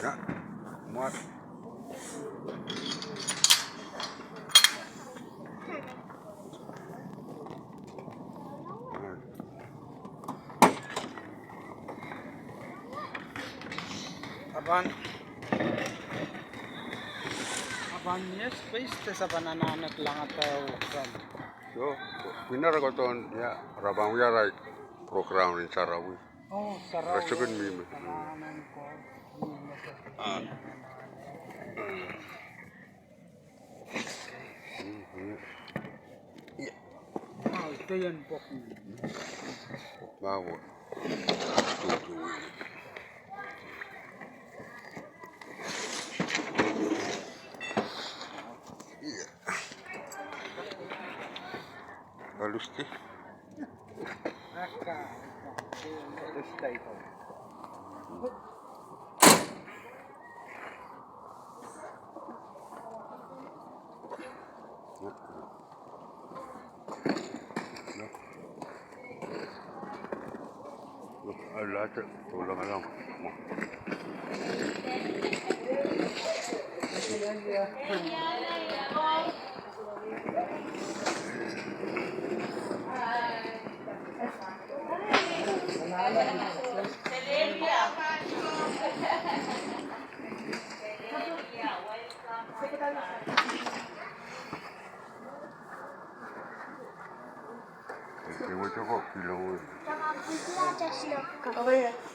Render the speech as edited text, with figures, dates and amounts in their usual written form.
Ya, muat. Aban yes, space sa banananak lang atau kan. Yo, pinar ko ton ya rabang wiaray program ni Sarawi. Oh, sarap. Rasakan mimi. Bananan ko. Ito yan po. Bawo. Tutu. Iya. Halus ti. Aka. Basta ito. Lahat tulong na lang. Iwan ko, kilo. Okay.